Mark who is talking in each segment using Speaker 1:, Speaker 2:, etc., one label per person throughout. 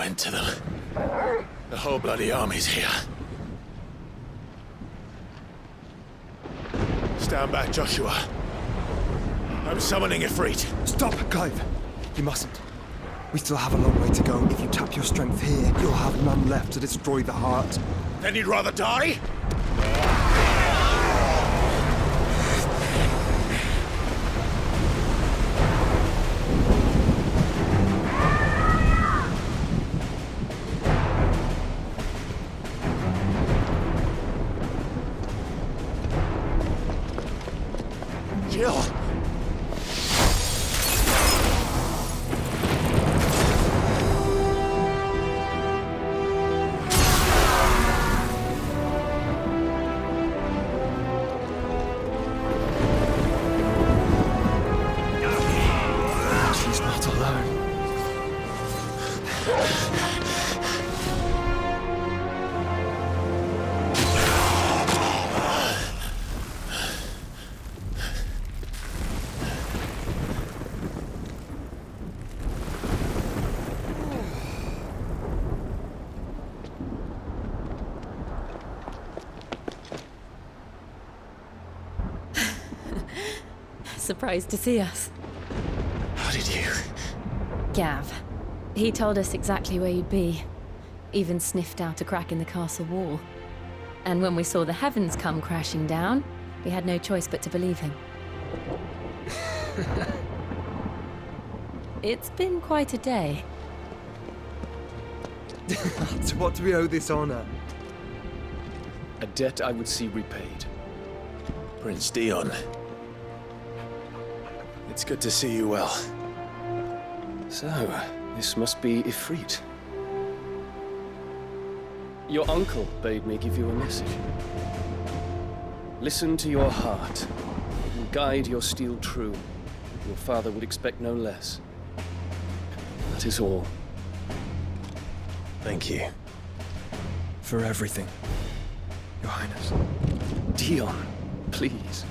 Speaker 1: end to them. The whole bloody army's here. Stand back, Joshua. I'm summoning Ifrit.
Speaker 2: Stop, Clive! You mustn't. We still have a long way to go. If you tap your strength here, you'll have none left to destroy the heart.
Speaker 1: Then you'd rather die? Jill!
Speaker 2: She's not alone.
Speaker 3: Surprised to see us.
Speaker 1: How did you?
Speaker 3: Gav. He told us exactly where you'd be. Even sniffed out a crack in the castle wall. And when we saw the heavens come crashing down, we had no choice but to believe him. It's been quite a day.
Speaker 2: To what do we owe this honor?
Speaker 4: A debt I would see repaid.
Speaker 1: Prince Dion. It's good to see you well.
Speaker 4: So, this must be Ifrit. Your uncle bade me give you a message. Listen to your heart, and guide your steel true. Your father would expect no less. That is all.
Speaker 1: Thank you.
Speaker 2: For everything, Your Highness.
Speaker 4: Dion, please.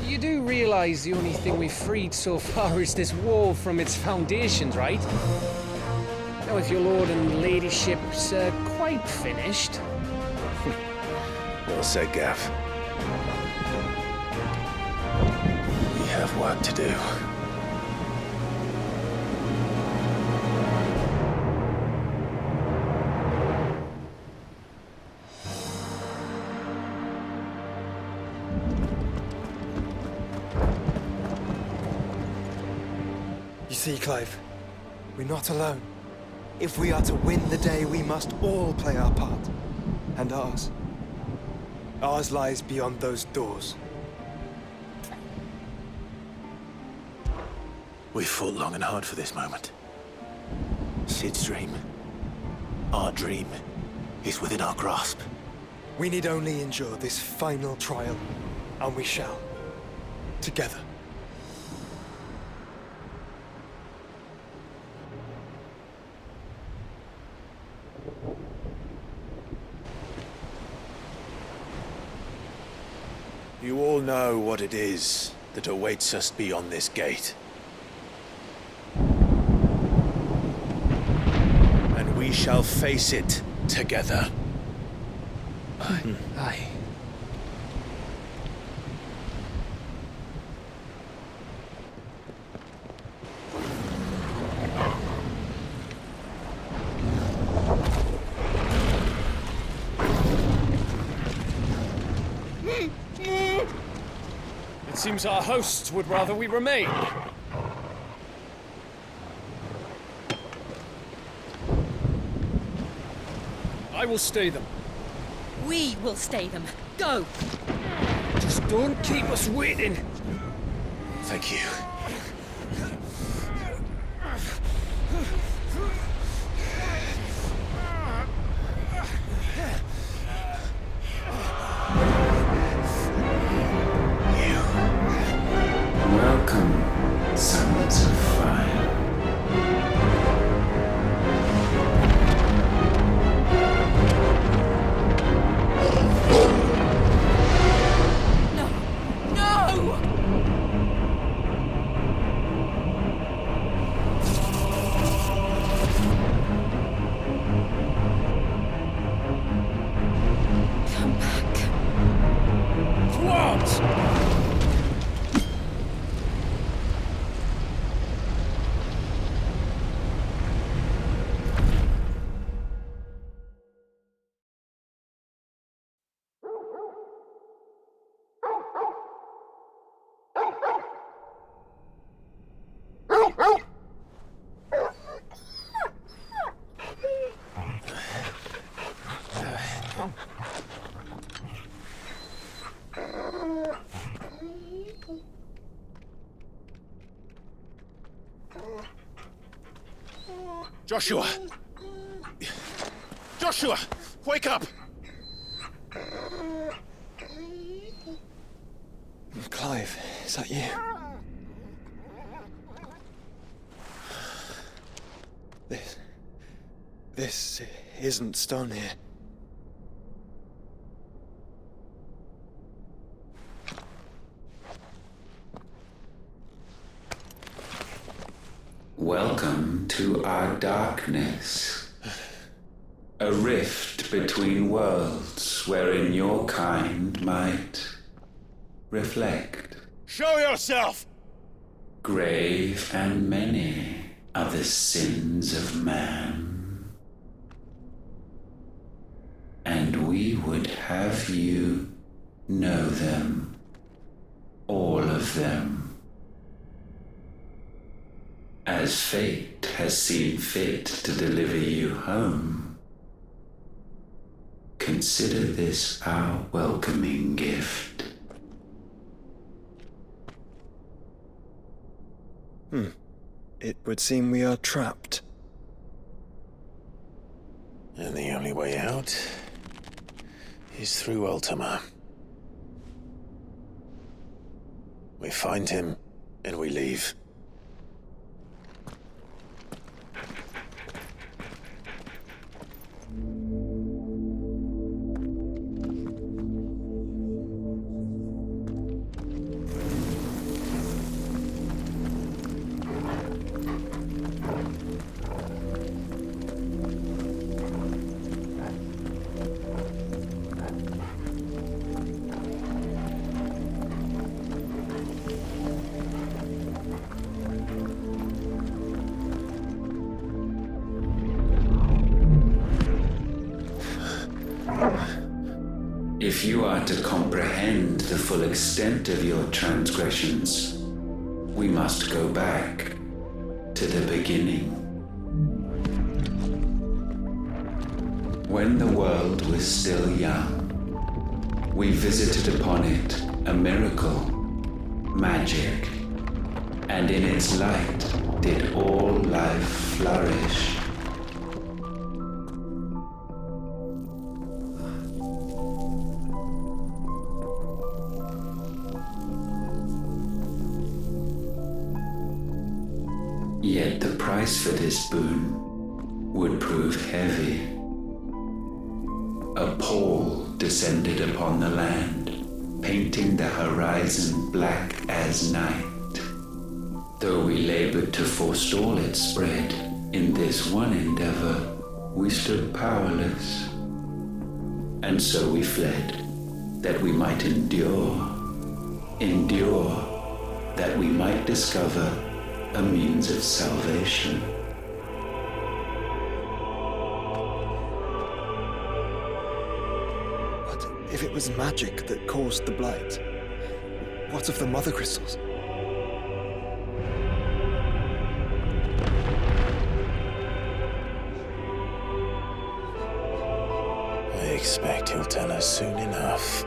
Speaker 5: You do realize the only thing we've freed so far is this wall from its foundations, right? Now, if your lord and ladyship's quite finished...
Speaker 1: Well said, Gav. We have work to do.
Speaker 2: You see, Clive, we're not alone. If we are to win the day, we must all play our part. And ours. Ours lies beyond those doors.
Speaker 1: We fought long and hard for this moment. Sid's dream, our dream, is within our grasp.
Speaker 2: We need only endure this final trial, and we shall. Together.
Speaker 1: You all know what it is that awaits us beyond this gate. And we shall face it together.
Speaker 5: Aye.
Speaker 4: It seems our hosts would rather we remain. I will stay them.
Speaker 3: We will stay them. Go!
Speaker 5: Just don't keep us waiting.
Speaker 1: Thank you.
Speaker 6: Welcome, sons of fire.
Speaker 3: No! No!
Speaker 1: Joshua! Joshua! Wake up!
Speaker 2: Clive, is that you? This isn't stone here.
Speaker 6: Welcome to our darkness. A rift between worlds wherein your kind might reflect.
Speaker 1: Show yourself!
Speaker 6: Grave and many are the sins of man. And we would have you know them, all of them. As fate has seen fit to deliver you home, consider this our welcoming gift.
Speaker 2: It would seem we are trapped.
Speaker 1: And the only way out is through Ultima. We find him, and we leave.
Speaker 6: If you are to comprehend the full extent of your transgressions, we must go back to the beginning. When the world was still young, we visited upon it a miracle, magic, and in its light did all life flourish. Yet the price for this boon would prove heavy. A pall descended upon the land, painting the horizon black as night. Though we labored to forestall its spread, in this one endeavor we stood powerless. And so we fled, that we might endure, that we might discover a means of salvation.
Speaker 2: But if it was magic that caused the blight, what of the mother crystals?
Speaker 1: I expect he'll tell us soon enough.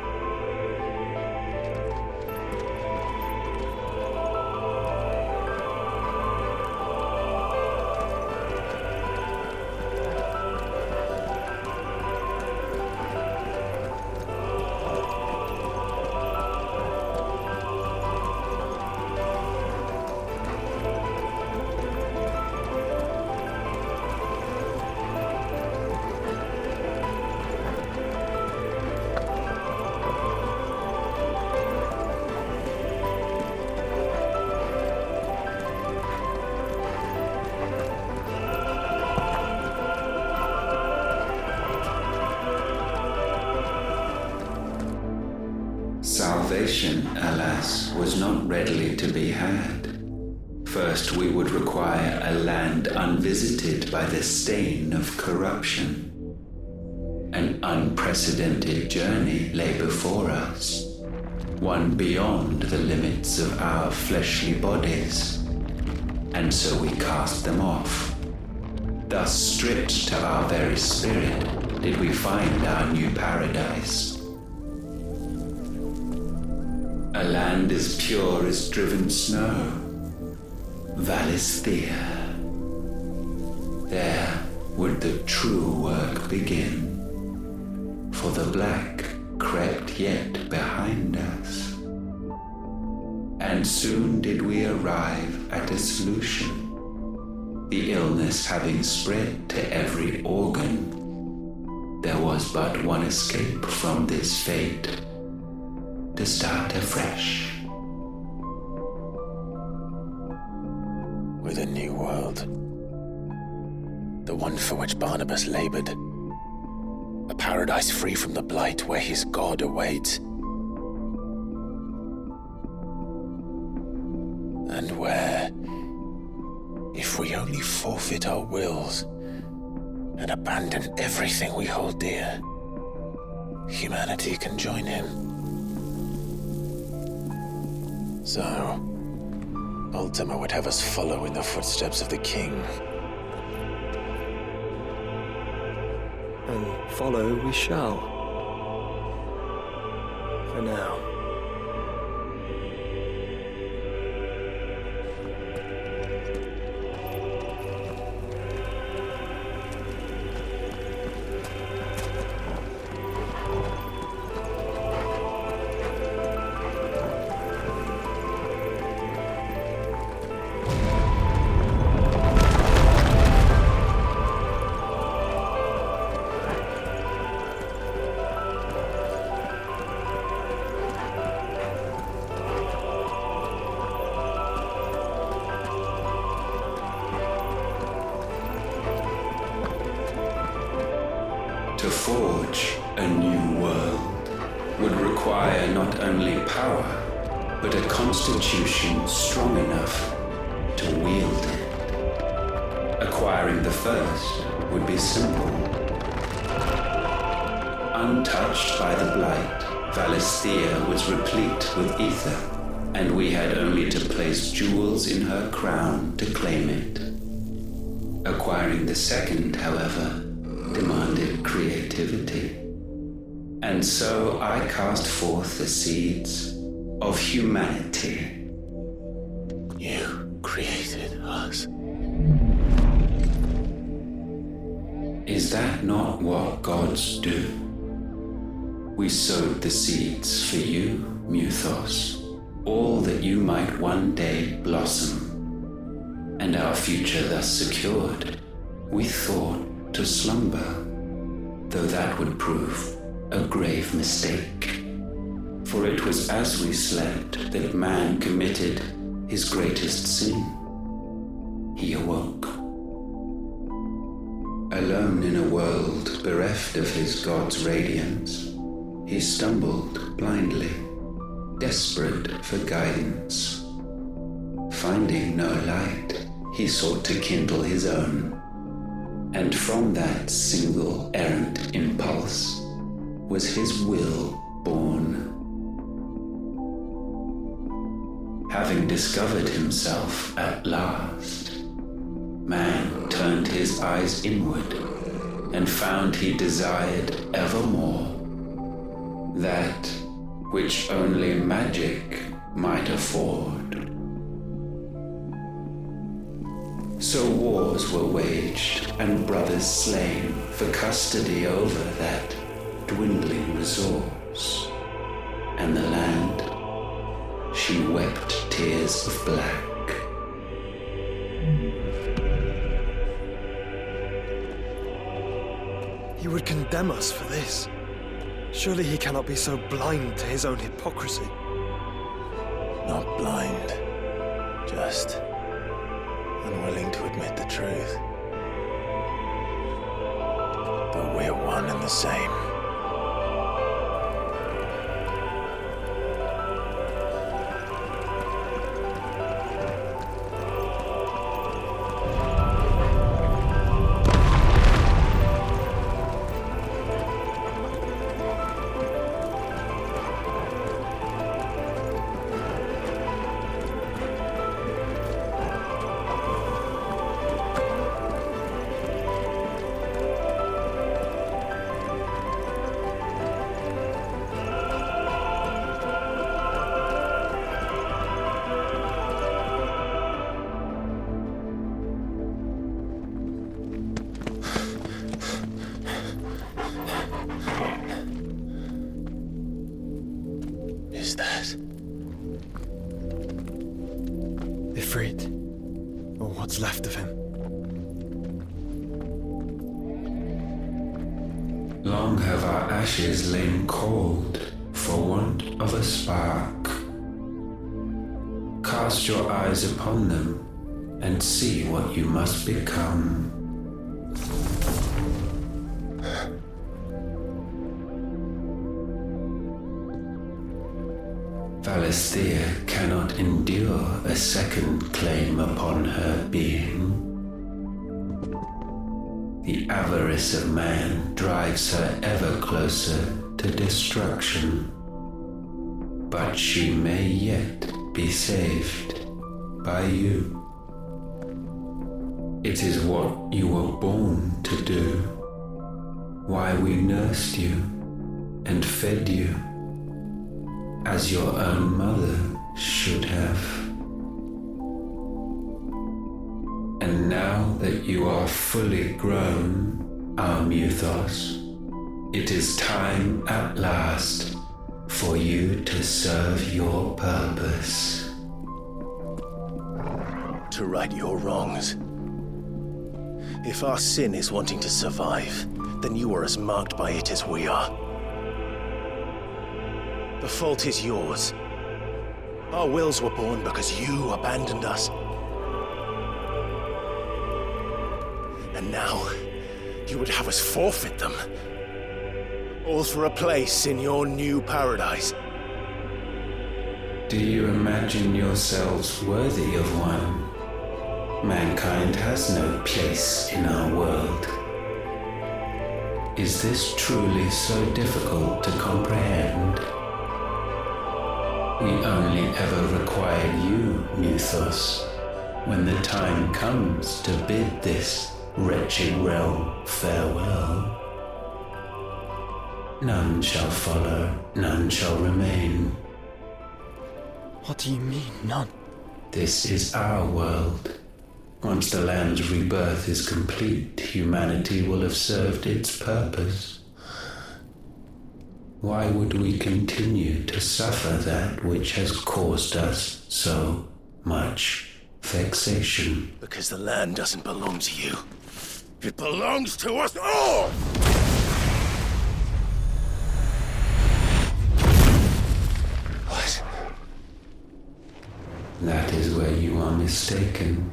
Speaker 6: Salvation, alas, was not readily to be had. First, we would require a land unvisited by the stain of corruption. An unprecedented journey lay before us, one beyond the limits of our fleshly bodies. And so we cast them off. Thus, stripped to our very spirit, did we find our new paradise. A land as pure as driven snow, Valisthea. There would the true work begin. For the black crept yet behind us. And soon did we arrive at a solution. The illness having spread to every organ, there was but one escape from this fate, to start afresh.
Speaker 1: With a new world. The one for which Barnabas labored. A paradise free from the blight where his God awaits. And where, if we only forfeit our wills and abandon everything we hold dear, humanity can join him. So, Ultima would have us follow in the footsteps of the king.
Speaker 2: And follow we shall. For now.
Speaker 6: To forge a new world would require not only power, but a constitution strong enough to wield it. Acquiring the first would be simple. Untouched by the blight, Valisthea was replete with ether, and we had only to place jewels in her crown to claim it. Acquiring the second, however, demanded creativity. And so I cast forth the seeds of humanity.
Speaker 1: You created us.
Speaker 6: Is that not what gods do? We sowed the seeds for you, Muthos, all that you might one day blossom. And our future thus secured, we thought to slumber, though that would prove a grave mistake. For it was as we slept that man committed his greatest sin. He awoke. Alone in a world bereft of his God's radiance, he stumbled blindly, desperate for guidance. Finding no light, he sought to kindle his own. And from that single errant impulse was his will born. Having discovered himself at last, man turned his eyes inward and found he desired evermore that which only magic might afford. So wars were waged and brothers slain for custody over that dwindling resource. And the land, she wept tears of black.
Speaker 2: He would condemn us for this. Surely he cannot be so blind to his own hypocrisy.
Speaker 1: Not blind, just unwilling to admit the truth. But we're one and the same. is that?
Speaker 2: Ifrit. Or what's left of him.
Speaker 6: Long have our ashes lain cold for want of a spark. Cast your eyes upon them and see what you must become. Valisthea cannot endure a second claim upon her being. The avarice of man drives her ever closer to destruction. But she may yet be saved by you. It is what you were born to do, why we nursed you and fed you, as your own mother should have. And now that you are fully grown, our Muthos, it is time at last for you to serve your purpose.
Speaker 1: To right your wrongs. If our sin is wanting to survive, then you are as marked by it as we are. The fault is yours. Our wills were born because you abandoned us. And now, you would have us forfeit them. All for a place in your new paradise.
Speaker 6: Do you imagine yourselves worthy of one? Mankind has no place in our world. Is this truly so difficult to comprehend? We only ever require you, Muthos, when the time comes to bid this wretched realm farewell. None shall follow, none shall remain.
Speaker 2: What do you mean, none?
Speaker 6: This is our world. Once the land's rebirth is complete, humanity will have served its purpose. Why would we continue to suffer that which has caused us so much vexation?
Speaker 1: Because the land doesn't belong to you. It belongs to us all! What?
Speaker 6: That is where you are mistaken.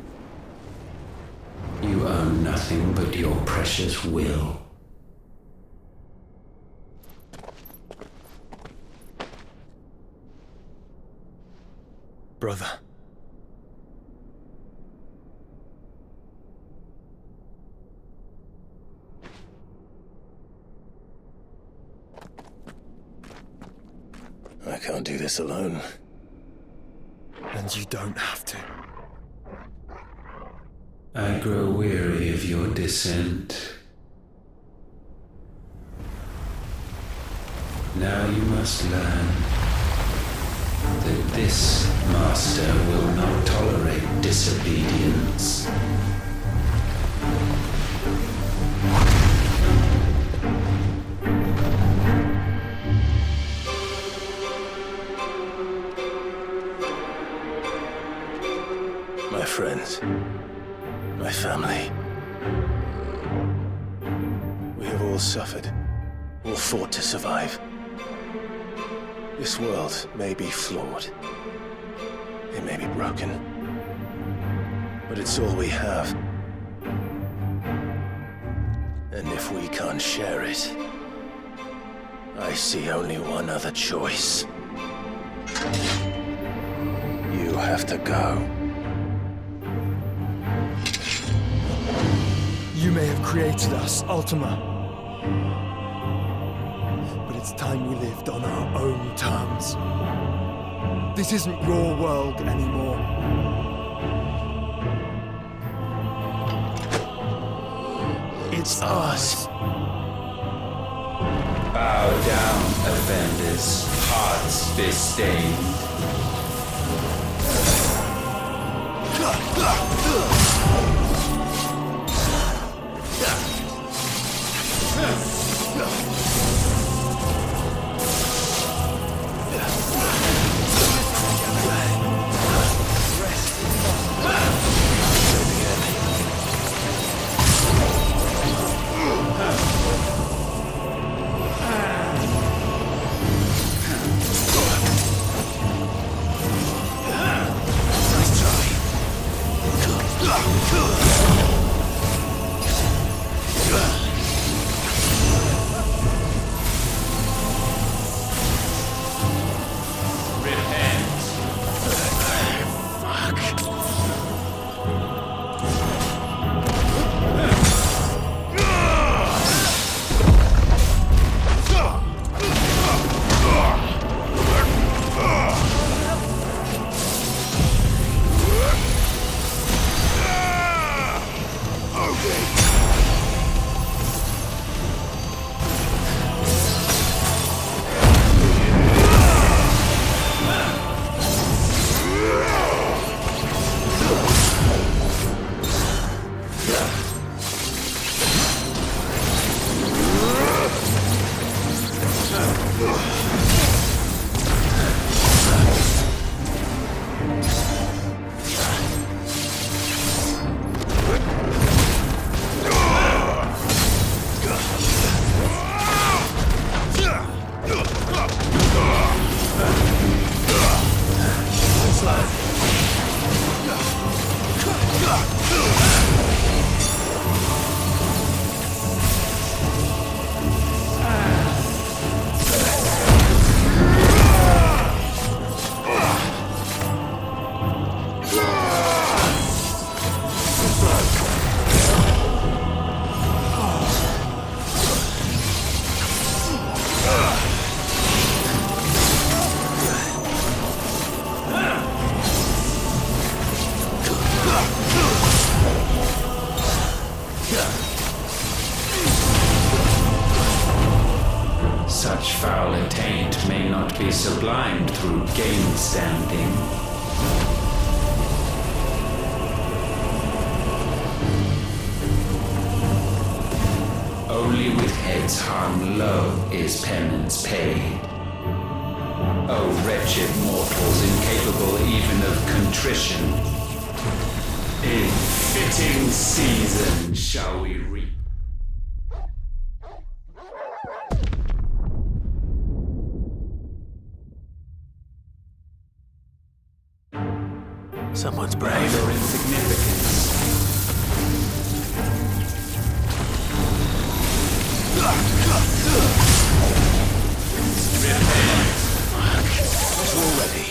Speaker 6: You own nothing but your precious will.
Speaker 2: Brother.
Speaker 1: I can't do this alone.
Speaker 2: And you don't have to.
Speaker 6: I grow weary of your dissent. Now you must learn that this master will not tolerate disobedience.
Speaker 1: My friends, my family. We have all suffered, all fought to survive. This world may be flawed. It may be broken. But it's all we have. And if we can't share it, I see only one other choice. You have to go.
Speaker 2: You may have created us, Ultima. But it's time we lived on our own terms. This isn't your world anymore. It's ours.
Speaker 6: Bow down, offenders, hearts disdained. such foul attaint may not be sublimed through gainstanding. Only with heads hung low is penance paid. O wretched mortals incapable even of contrition, in fitting season shall we reap.
Speaker 1: Someone's brave.
Speaker 6: Your insignificance.
Speaker 1: Already.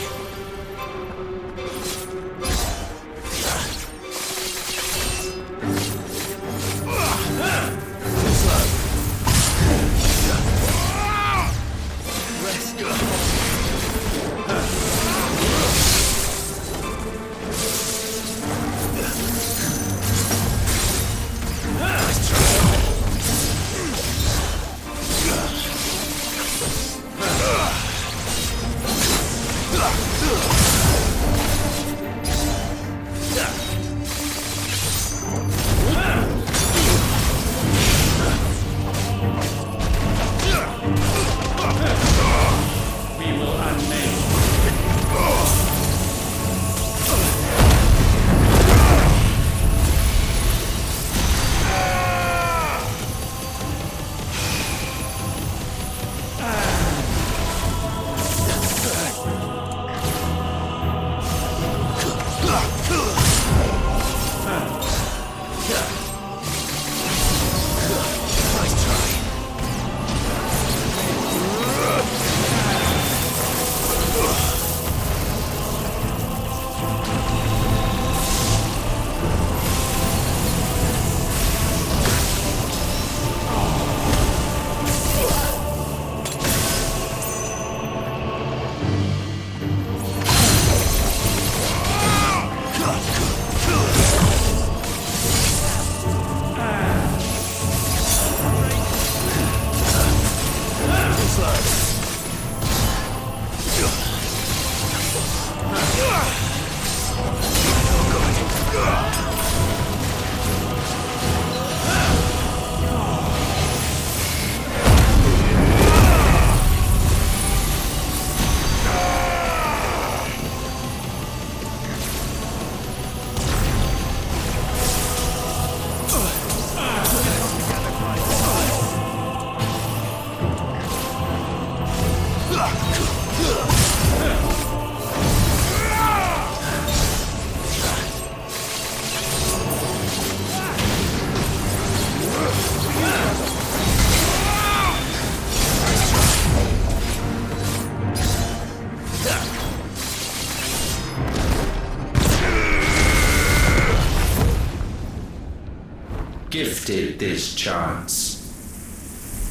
Speaker 6: Gifted this chance,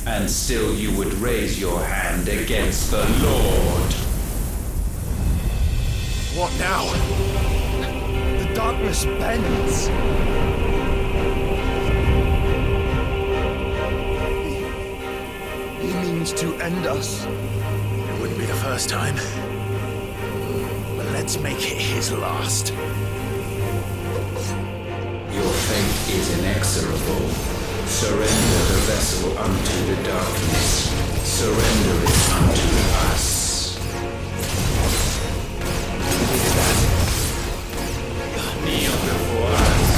Speaker 6: and still you would raise your hand against the Lord.
Speaker 1: What now?
Speaker 2: The darkness bends. He means to end us.
Speaker 1: It wouldn't be the first time. But let's make it his last.
Speaker 6: Your fate is inexorable. Surrender the vessel unto the darkness. Surrender it unto us. Kneel before us.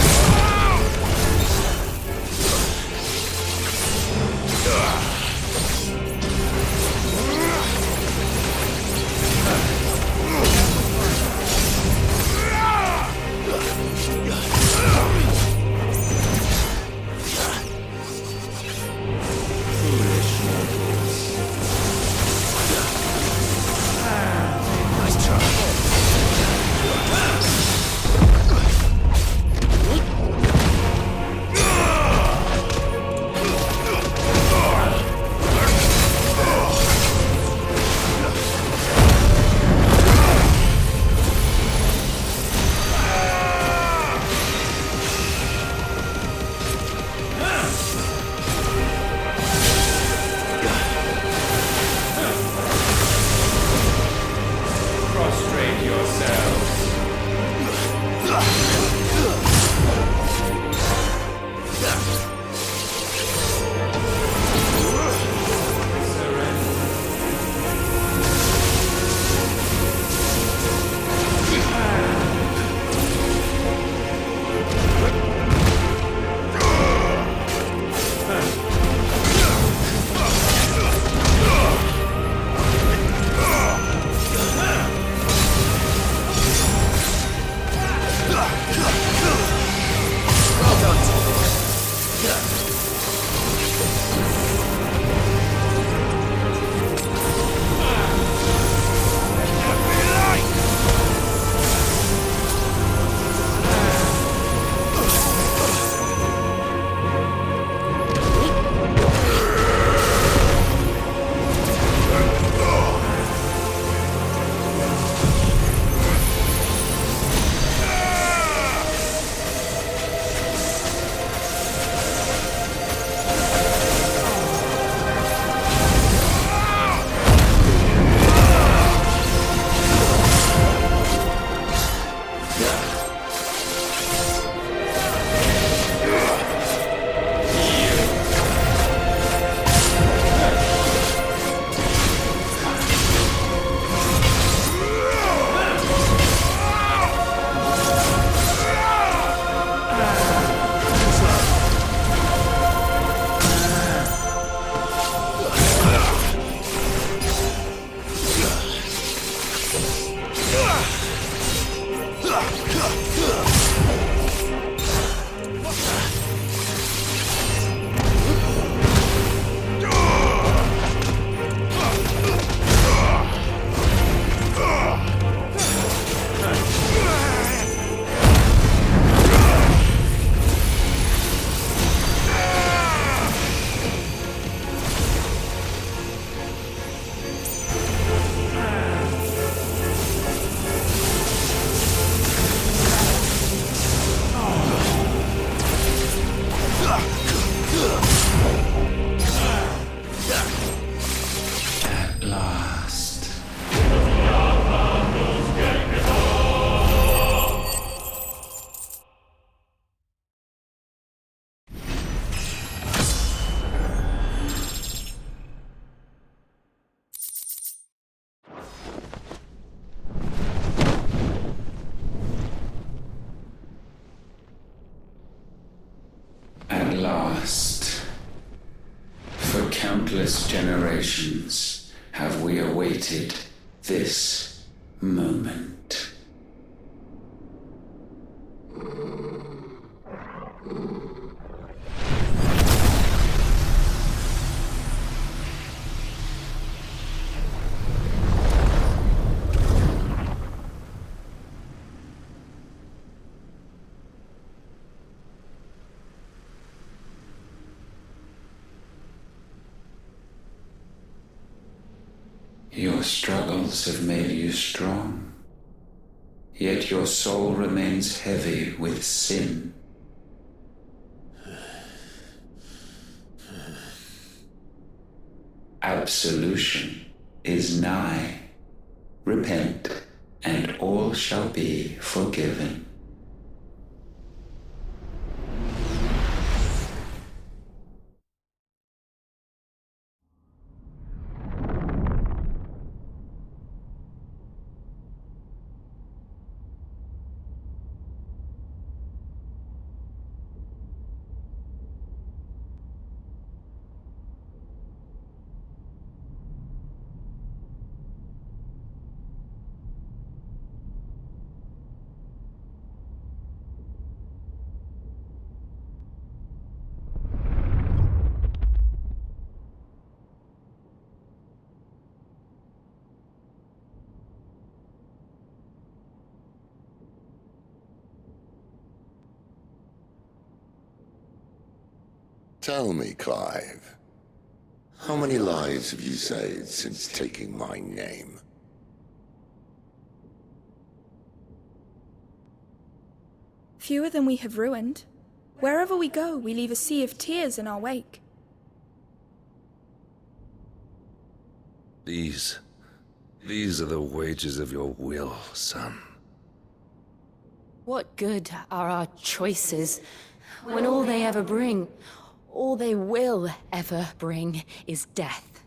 Speaker 6: countless generations have we awaited this moment. Your struggles have made you strong, yet your soul remains heavy with sin. Absolution is nigh. Repent, and all shall be forgiven.
Speaker 7: Tell me, Clive, how many lives have you saved since taking my name?
Speaker 8: Fewer than we have ruined. Wherever we go, we leave a sea of tears in our wake.
Speaker 9: These are the wages of your will, son.
Speaker 3: What good are our choices when all they ever bring, all they will ever bring, is death?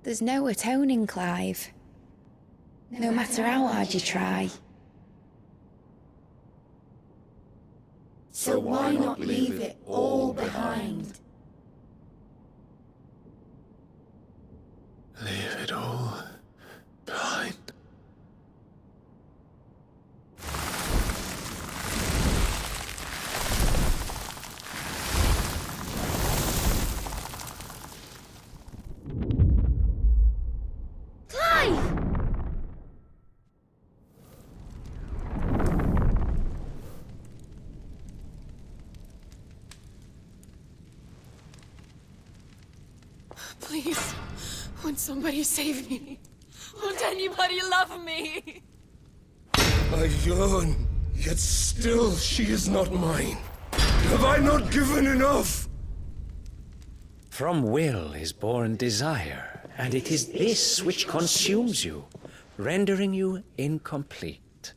Speaker 10: There's no atoning, Clive. No matter how hard you try. So why not leave it all behind?
Speaker 1: Leave it all behind.
Speaker 11: Please, won't somebody save me? Won't anybody love me?
Speaker 12: I yearn, yet still she is not mine. Have I not given enough?
Speaker 13: From will is born desire, and it is this which consumes you, rendering you incomplete.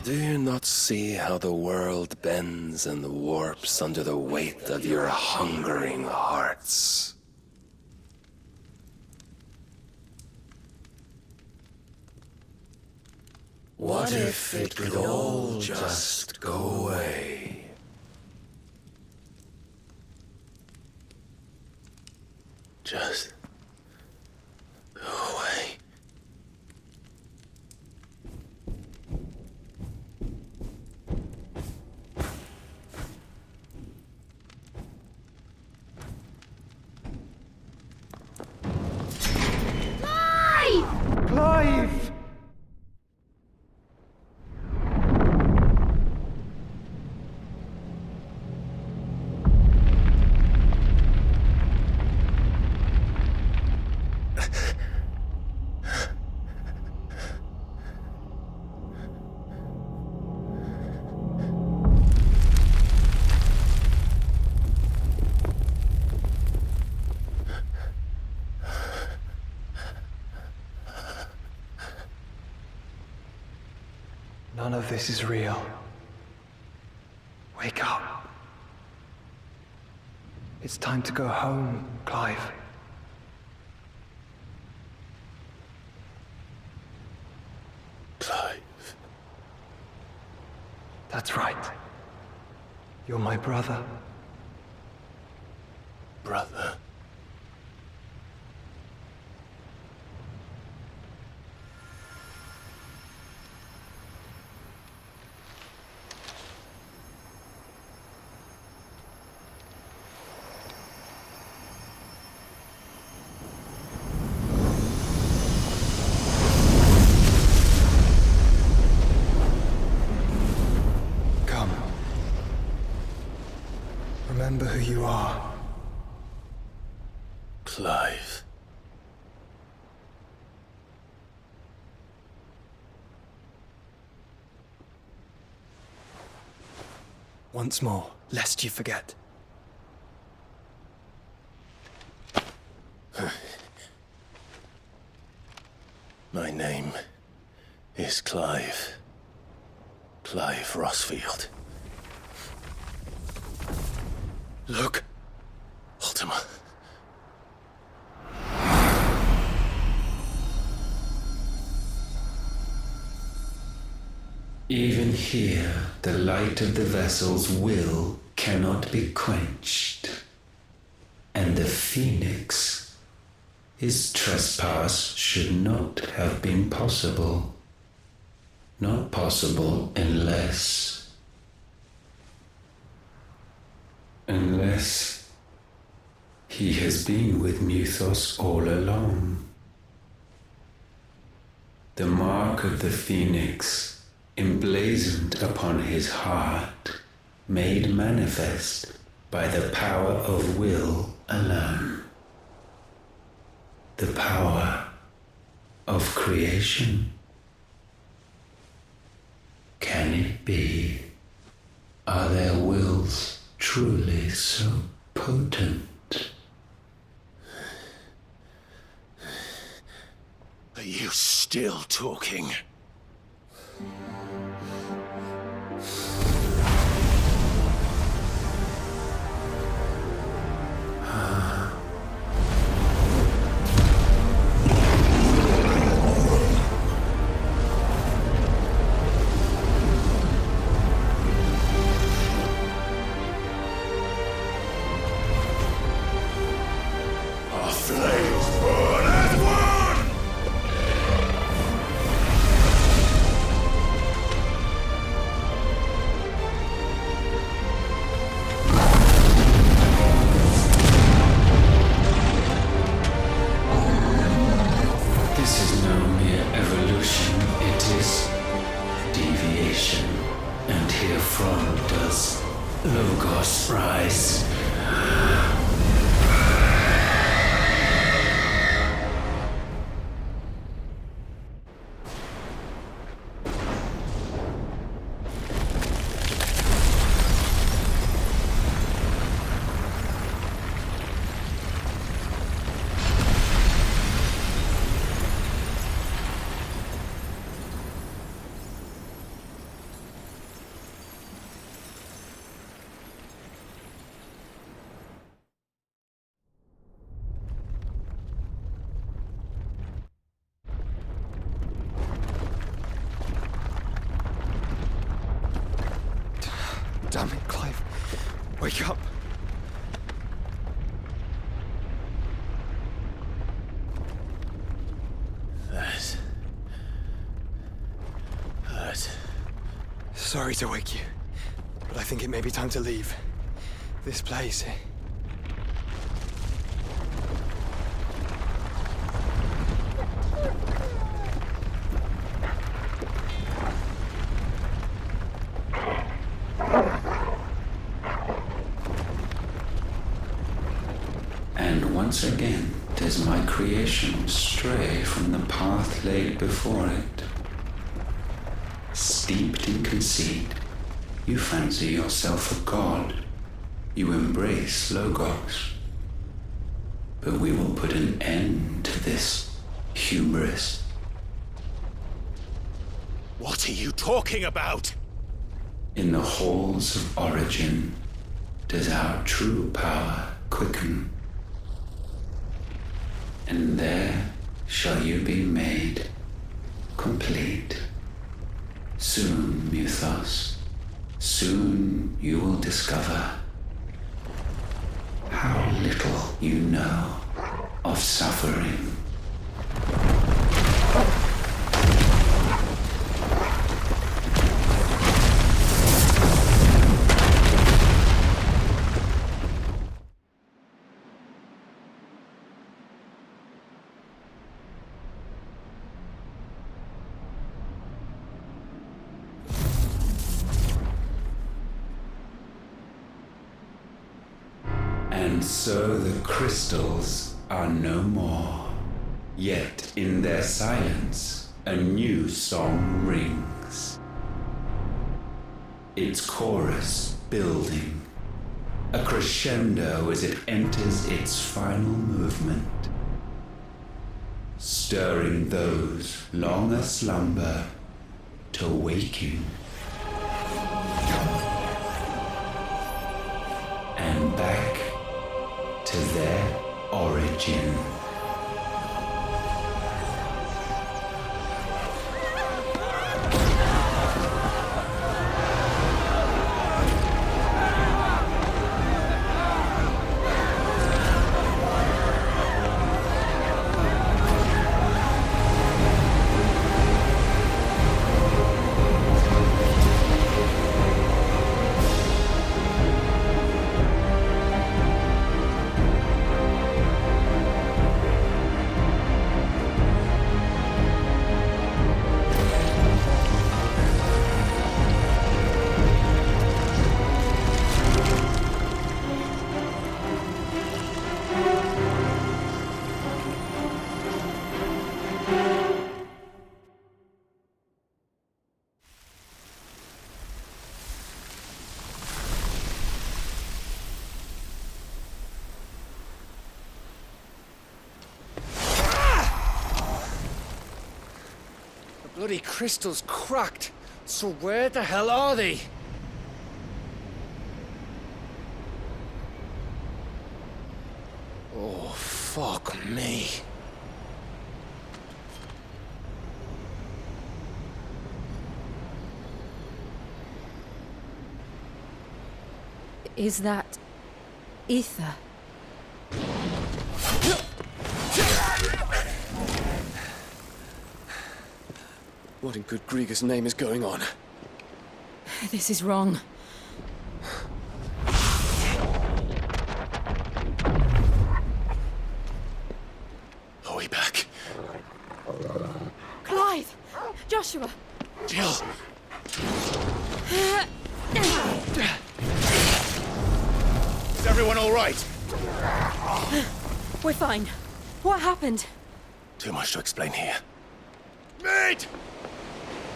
Speaker 1: Do you not see how the world bends and warps under the weight of your hungering hearts? What if it could all just go away? Just go away.
Speaker 2: Clive! None of this is real. Wake up. It's time to go home, Clive.
Speaker 1: Clive.
Speaker 2: That's right. You're my brother.
Speaker 1: Brother. Clive.
Speaker 2: Once more, lest you forget.
Speaker 1: My name is Clive. Clive Rossfield.
Speaker 2: Look.
Speaker 1: Ultima.
Speaker 6: Even here, the light of the vessel's will cannot be quenched. And the Phoenix, his trespass should not have been possible. Not possible unless he has been with Muthos all along. The mark of the Phoenix, emblazoned upon his heart, made manifest by the power of will alone. The power of creation. Can it be? Are their wills truly so potent?
Speaker 1: Are you still talking?
Speaker 12: Our flames burn as one!
Speaker 6: This is no mere evolution, it is deviation. And herefrom does Logos rise.
Speaker 2: Damn it, Clive. Wake up.
Speaker 1: That hurt.
Speaker 2: Sorry to wake you, but I think it may be time to leave. This place.
Speaker 6: And once again does my creation stray from the path laid before it. Steeped in conceit, you fancy yourself a god. You embrace Logos. But we will put an end to this hubris.
Speaker 1: What are you talking about?
Speaker 6: In the halls of origin does our true power quicken. And there shall you be made complete. Soon, Muthos, soon you will discover how little you know of suffering. And so the crystals are no more. Yet in their silence, a new song rings. Its chorus building, a crescendo as it enters its final movement, stirring those long aslumber to waking. And back to their origin.
Speaker 5: Bloody crystal's cracked. So where the hell are they? Oh, fuck me.
Speaker 3: Is that ether?
Speaker 4: What in good Grieger's name is going on?
Speaker 3: This is wrong.
Speaker 1: Are we back?
Speaker 11: Clive! Joshua!
Speaker 1: Jill! Is everyone all right?
Speaker 3: We're fine. What happened?
Speaker 1: Too much to explain here.
Speaker 12: Mate!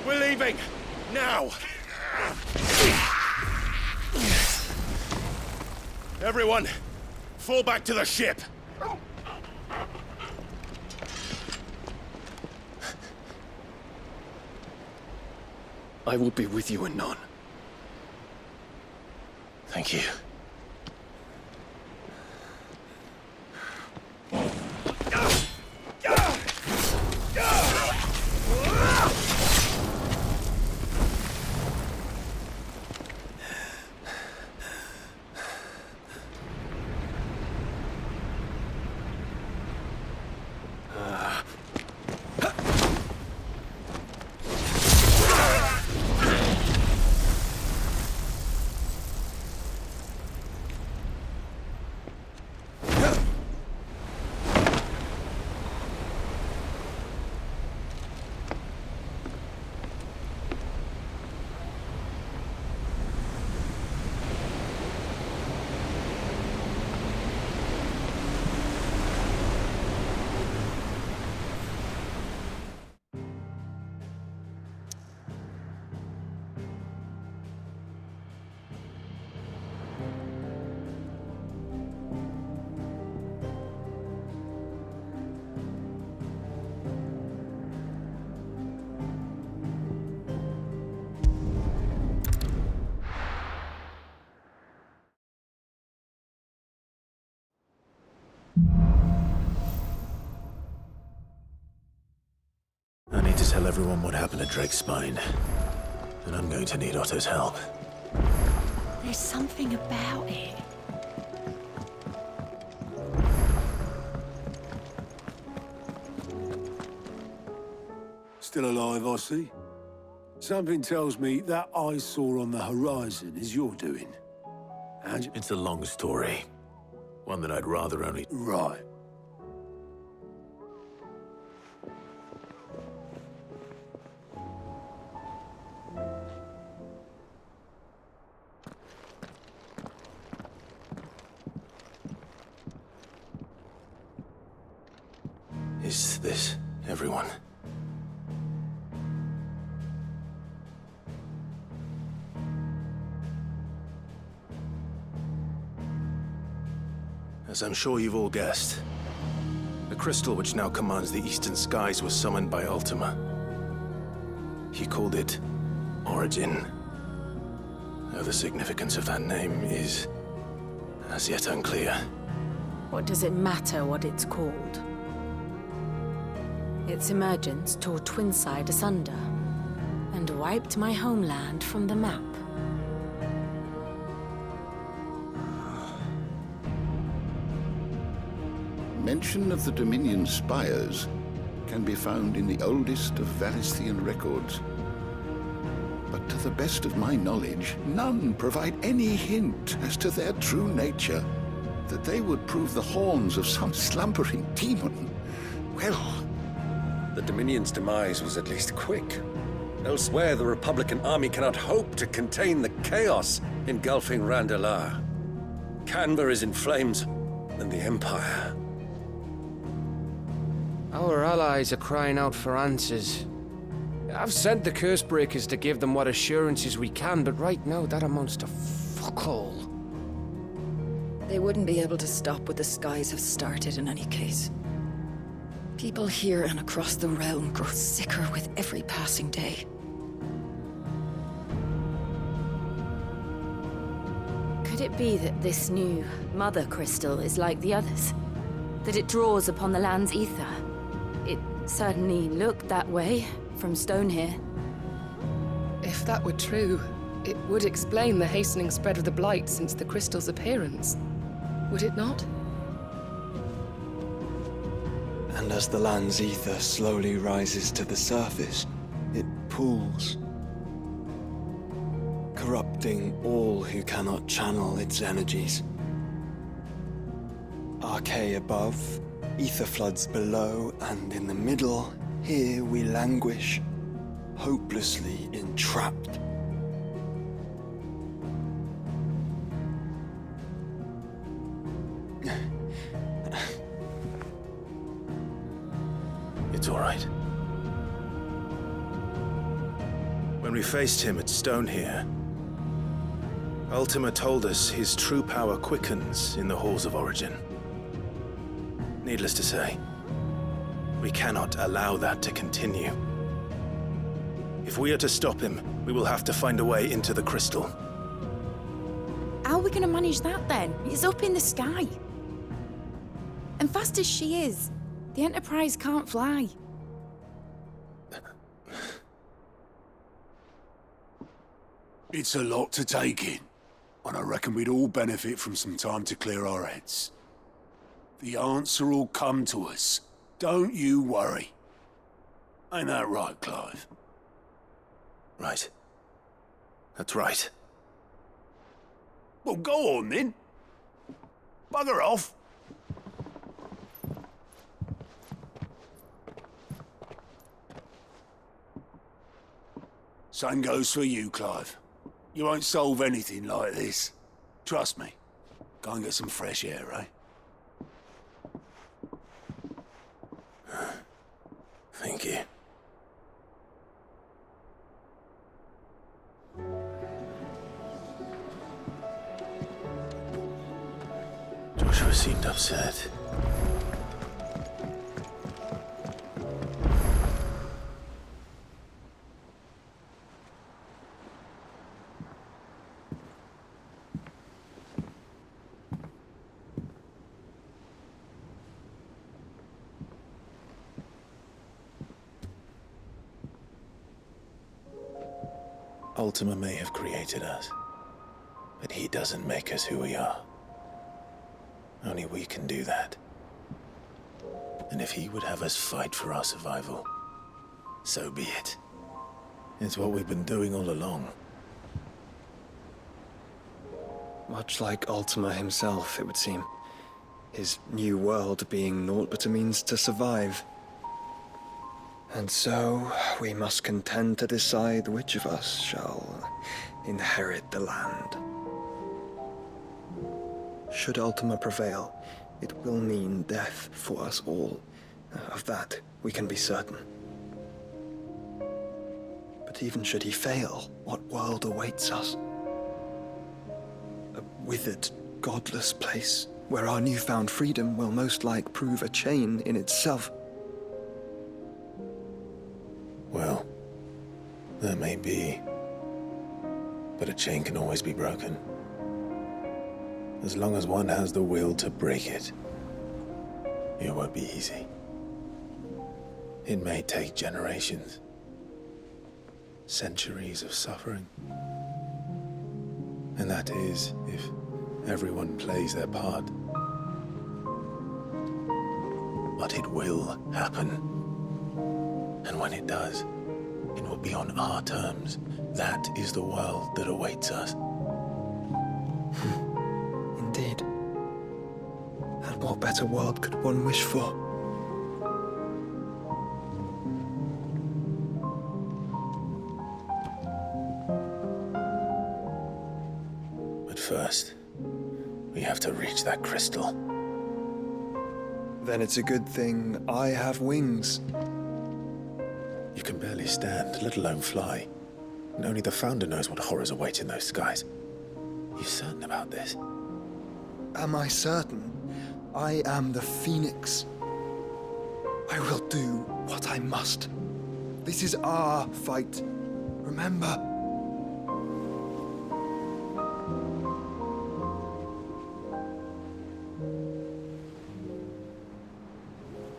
Speaker 12: We're leaving! Now! Everyone, fall back to the ship!
Speaker 4: I will be with you anon.
Speaker 1: Thank you. I need to tell everyone what happened at Drake's Spine. And I'm going to need Otto's help.
Speaker 3: There's something about it.
Speaker 14: Still alive, I see. Something tells me that I saw on the horizon is your doing. And
Speaker 1: It's a long story. One that I'd rather only...
Speaker 14: right.
Speaker 1: Is this everyone? As I'm sure you've all guessed, the crystal which now commands the eastern skies was summoned by Ultima. He called it Origin. Though the significance of that name is as yet unclear.
Speaker 11: What does it matter what it's called? Its emergence tore Twinside asunder and wiped my homeland from the map.
Speaker 15: Mention of the Dominion spires can be found in the oldest of Valisthian records. But to the best of my knowledge, none provide any hint as to their true nature. That they would prove the horns of some slumbering demon. Well,
Speaker 16: the Dominion's demise was at least quick. Elsewhere, the Republican army cannot hope to contain the chaos engulfing Randalar. Canberra is in flames, and the Empire.
Speaker 5: Our allies are crying out for answers. I've sent the Cursebreakers to give them what assurances we can, but right now that amounts to fuck all.
Speaker 17: They wouldn't be able to stop what the skies have started in any case. People here and across the realm grow sicker with every passing day.
Speaker 3: Could it be that this new Mother Crystal is like the others? That it draws upon the land's ether? It certainly looked that way from stone here.
Speaker 18: If that were true, it would explain the hastening spread of the Blight since the crystal's appearance. Would it not?
Speaker 2: And as the land's ether slowly rises to the surface, it pools, corrupting all who cannot channel its energies. Archay above, ether floods below, and in the middle, here we languish, hopelessly entrapped.
Speaker 1: It's all right. When we faced him at Stone here, Ultima told us his true power quickens in the halls of Origin. Needless to say, we cannot allow that to continue. If we are to stop him, we will have to find a way into the crystal.
Speaker 8: How are we going to manage that then? It's up in the sky. And fast as she is, the Enterprise can't fly.
Speaker 14: It's a lot to take in, and I reckon we'd all benefit from some time to clear our heads. The answer will come to us. Don't you worry. Ain't that right, Clive?
Speaker 1: Right. That's right.
Speaker 14: Well, go on then. Bugger off. Same goes for you, Clive. You won't solve anything like this. Trust me. Go and get some fresh air, eh?
Speaker 1: Thank you. Joshua seemed upset. Ultima may have created us, but he doesn't make us who we are. Only we can do that. And if he would have us fight for our survival, so be it. It's what we've been doing all along.
Speaker 2: Much like Ultima himself, it would seem. His new world being naught but a means to survive. And so, we must contend to decide which of us shall inherit the land. Should Ultima prevail, it will mean death for us all, Of that, we can be certain. But even should he fail, what world awaits us? A withered, godless place where our newfound freedom will most like prove a chain in itself.
Speaker 1: Well, that may be. But a chain can always be broken. As long as one has the will to break it. It won't be easy. It may take generations. Centuries of suffering. And that is if everyone plays their part. But it will happen. And when it does, it will be on our terms. That is the world that awaits us.
Speaker 2: Indeed. And what better world could one wish for?
Speaker 1: But first, we have to reach that crystal.
Speaker 2: Then it's a good thing I have wings.
Speaker 1: You can barely stand, let alone fly. And only the Founder knows what horrors await in those skies. You certain about this?
Speaker 2: Am I certain? I am the Phoenix. I will do what I must. This is our fight. Remember?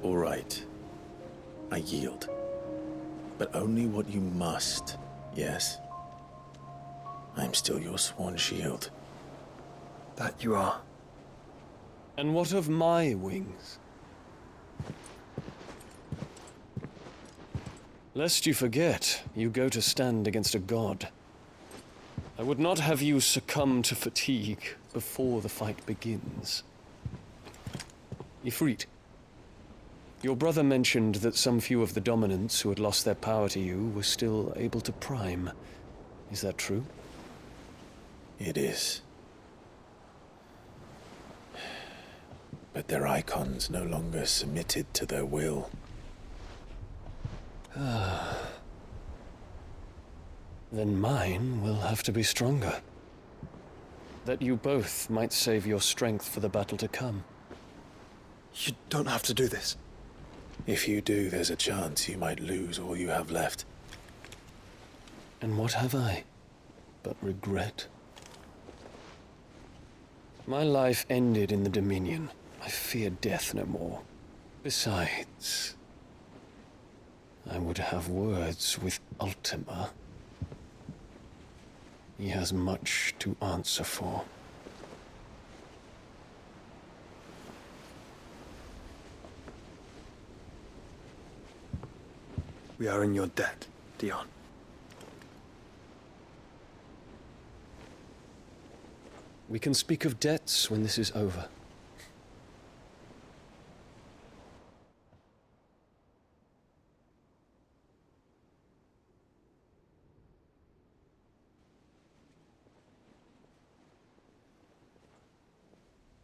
Speaker 1: All right. I yield. But only what you must, yes? I'm still your sworn shield.
Speaker 2: That you are.
Speaker 4: And what of my wings? Lest you forget, you go to stand against a god. I would not have you succumb to fatigue before the fight begins. Ifrit, your brother mentioned that some few of the dominants who had lost their power to you were still able to prime. Is that true?
Speaker 1: It is. But their icons no longer submitted to their will.
Speaker 4: Then mine will have to be stronger. That you both might save your strength for the battle to come.
Speaker 2: You don't have to do this.
Speaker 1: If you do, there's a chance you might lose all you have left.
Speaker 4: And what have I but regret? My life ended in the Dominion. I fear death no more. Besides, I would have words with Ultima. He has much to answer for.
Speaker 2: We are in your debt, Dion.
Speaker 4: We can speak of debts when this is over.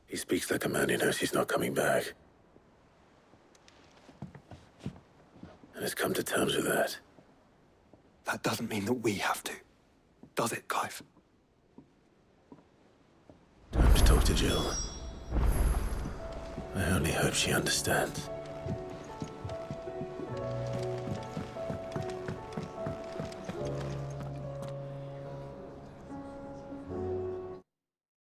Speaker 1: He speaks like a man who knows he's not coming back. And has come to terms with that.
Speaker 2: That doesn't mean that we have to, does it, Clive?
Speaker 1: Time to talk to Jill. I only hope she understands.